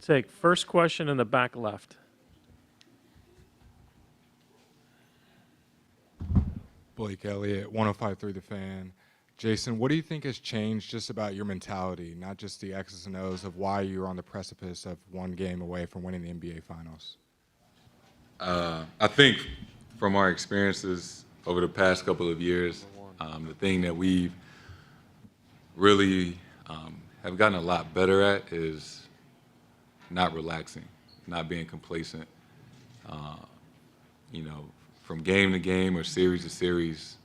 Take first question in the back left. Blake Elliott, 105.3 The Fan. Jayson, what do you think has changed just about your mentality, not just the X's and O's, of why you're on the precipice of one game away from winning the NBA Finals? I think from our experiences over the past couple of years, the thing that we've really have gotten a lot better at is not relaxing, not being complacent. You know, from game to game or series to series,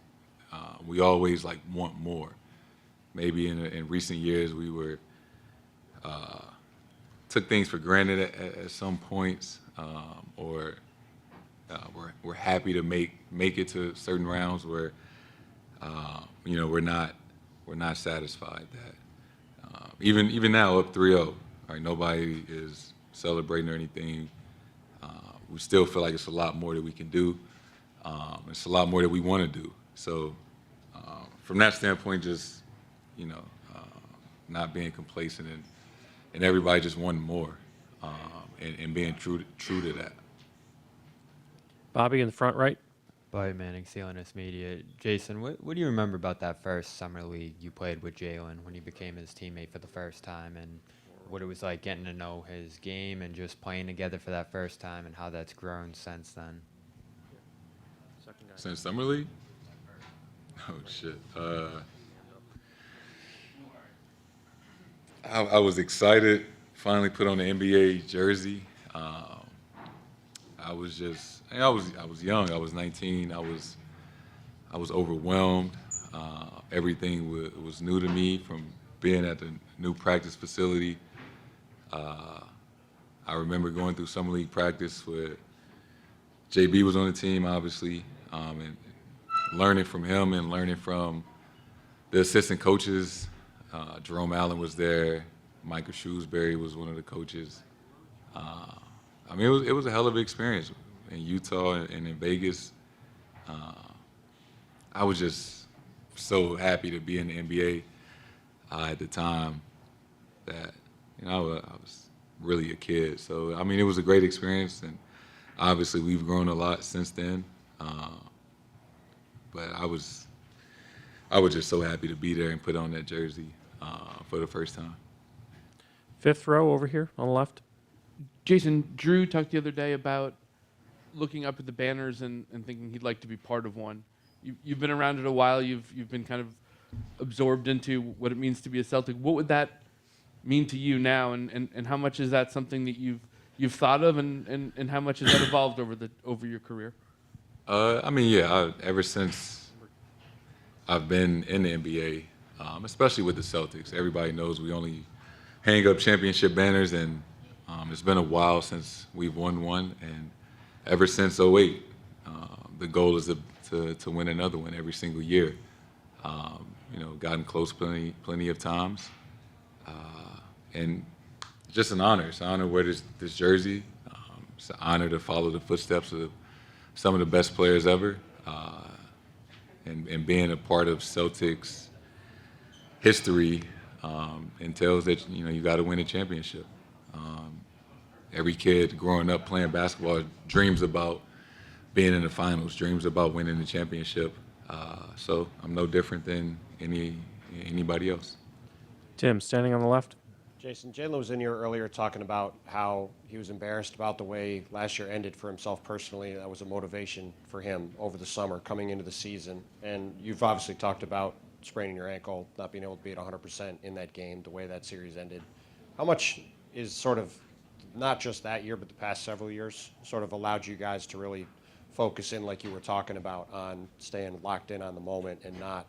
we always want more. Maybe in recent years we were took things for granted at some points, or we're happy to make it to certain rounds where we're not satisfied that even now up 3-0, right? Nobody is celebrating or anything. We still feel like it's a lot more that we can do. It's a lot more that we want to do. So from that standpoint, just not being complacent and everybody just wanting more, and being true to that. Bobby in the front right. Bobby Manning, CLNS Media. Jayson, what do you remember about that first summer league you played with Jalen when he became his teammate for the first time, and what it was like getting to know his game and just playing together for that first time, and how that's grown since then? Since summer league? Oh shit. I was excited. Finally put on the NBA jersey. I was young. I was 19. I was overwhelmed. Everything was new to me, from being at the new practice facility. I remember going through summer league practice where JB was on the team, obviously, and learning from him and learning from the assistant coaches. Jerome Allen was there. Michael Shrewsbury was one of the coaches. It was a hell of an experience in Utah and in Vegas. I was just so happy to be in the NBA at the time that I was really a kid. So it was a great experience, and obviously we've grown a lot since then. But I was just so happy to be there and put on that jersey for the first time. Fifth row over here on the left. Jayson, Drew talked the other day about looking up at the banners and thinking he'd like to be part of one. You've been around it a while. You've been kind of absorbed into what it means to be a Celtic. What would that mean to you now, and how much is that something that you've thought of, and how much has that evolved over your career? Ever since I've been in the NBA, especially with the Celtics, everybody knows we only hang up championship banners, and it's been a while since we've won one, and ever since '08, the goal is to win another one every single year. Gotten close plenty of times, and just an honor. It's an honor to wear this jersey. It's an honor to follow the footsteps of some of the best players ever, and being a part of Celtics history entails that you got to win a championship. Every kid growing up playing basketball dreams about being in the finals, dreams about winning the championship. So I'm no different than anybody else. Tim, standing on the left. Jayson, Jalen was in here earlier talking about how he was embarrassed about the way last year ended for himself personally. That was a motivation for him over the summer coming into the season. And you've obviously talked about spraining your ankle, not being able to be at 100% in that game, the way that series ended. How much is sort of, not just that year, but the past several years, sort of allowed you guys to really focus in, like you were talking about, on staying locked in on the moment and not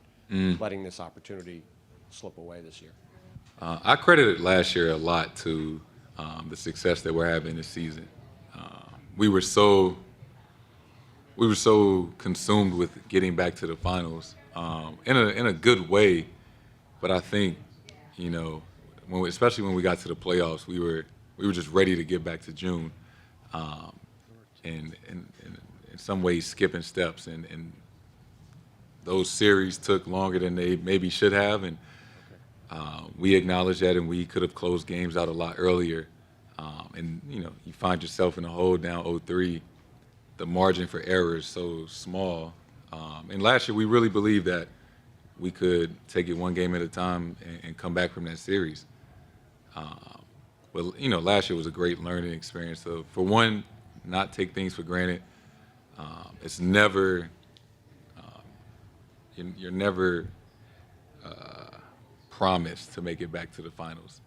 letting this opportunity slip away this year? I credited last year a lot to the success that we're having this season. We were so consumed with getting back to the finals in a good way, but I think especially when we got to the playoffs, we were just ready to get back to June, and in some ways skipping steps, and those series took longer than they maybe should have, and we acknowledge that, and we could have closed games out a lot earlier. And, you find yourself in a hole down 0-3. The margin for error is so small. And last year, we really believed that we could take it one game at a time and come back from that series. But, last year was a great learning experience. So, for one, not take things for granted. It's never, you're never promised to make it back to the finals.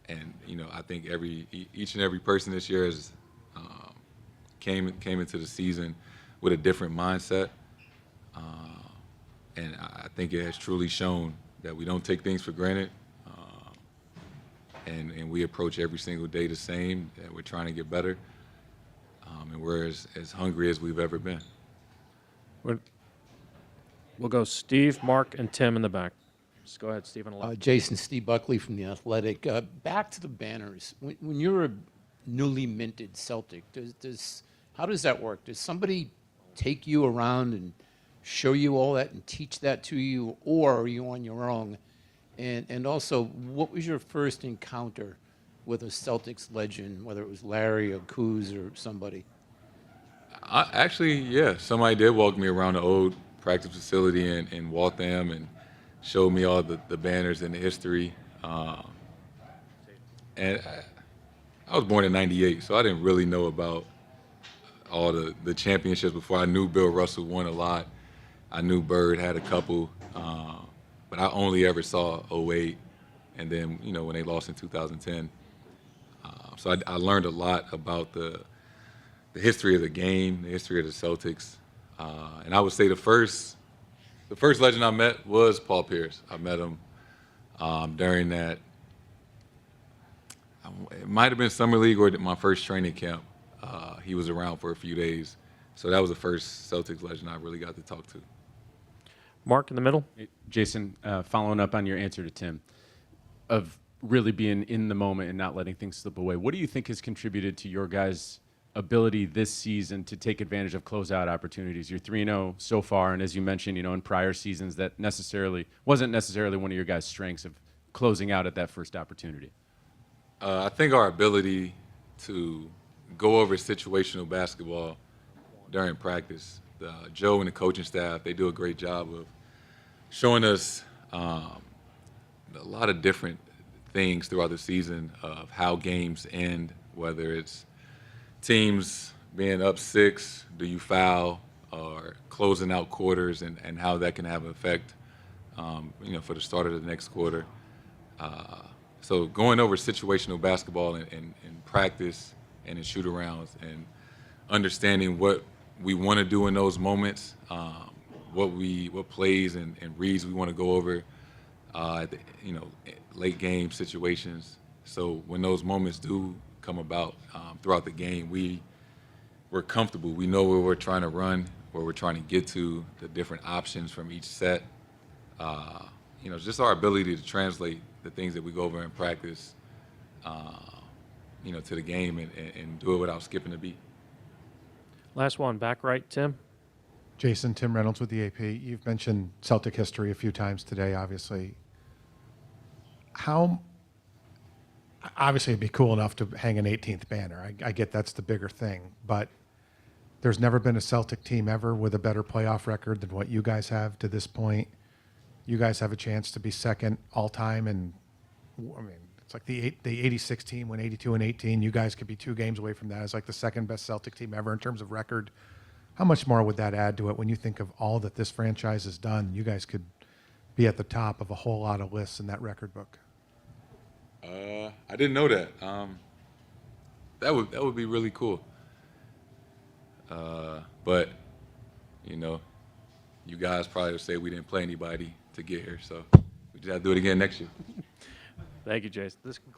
And, I think each and every person this year has came into the season with a different mindset. And I think it has truly shown that we don't take things for granted. And we approach every single day the same, that we're trying to get better. And we're as hungry as we've ever been. We'll go Steve, Mark, and Tim in the back. Just go ahead, Steve, on the left. Jason, Steve Buckley from The Athletic. Back to the banners. When you're a newly minted Celtic, how does that work? Does somebody take you around and show you all that and teach that to you, or are you on your own? And also, what was your first encounter with a Celtics legend, whether it was Larry or Kuz or somebody? Actually, yeah, somebody did walk me around the old practice facility in Waltham and showed me all the banners and the history. And I was born in '98, so I didn't really know about all the championships before. I knew Bill Russell won a lot. I knew Bird had a couple, but I only ever saw '08, and then when they lost in 2010. So I learned a lot about the history of the game, the history of the Celtics, and I would say the first legend I met was Paul Pierce. I met him during that. It might have been Summer League or my first training camp. He was around for a few days, so that was the first Celtics legend I really got to talk to. Mark in the middle. Jason, following up on your answer to Tim, of really being in the moment and not letting things slip away, what do you think has contributed to your guys' ability this season to take advantage of closeout opportunities? You're 3-0 so far, and as you mentioned, in prior seasons, that wasn't necessarily one of your guys' strengths of closing out at that first opportunity. I think our ability to go over situational basketball during practice, Joe and the coaching staff, they do a great job of showing us a lot of different things throughout the season of how games end, whether it's teams being up 6, do you foul, or closing out quarters, and how that can have an effect, for the start of the next quarter. So going over situational basketball in practice and in shoot-arounds and understanding what we want to do in those moments, what plays and reads we want to go over, late game situations. So when those moments do come about throughout the game, we're comfortable. We know where we're trying to run, where we're trying to get to, the different options from each set. Just our ability to translate the things that we go over in practice, to the game and do it without skipping a beat. Last one, back right, Tim. Jason, Tim Reynolds with the AP. You've mentioned Celtic history a few times today, obviously. Obviously, it'd be cool enough to hang an 18th banner. I get that's the bigger thing, but there's never been a Celtic team ever with a better playoff record than what you guys have to this point. You guys have a chance to be second all time, and it's like the 86 team went 82-18. You guys could be 2 games away from that as like the second best Celtic team ever in terms of record. How much more would that add to it when you think of all that this franchise has done? You guys could be at the top of a whole lot of lists in that record book. I didn't know that. That would be really cool. But you guys probably would say we didn't play anybody to get here, so we just have to do it again next year. Thank you, Jason. This concludes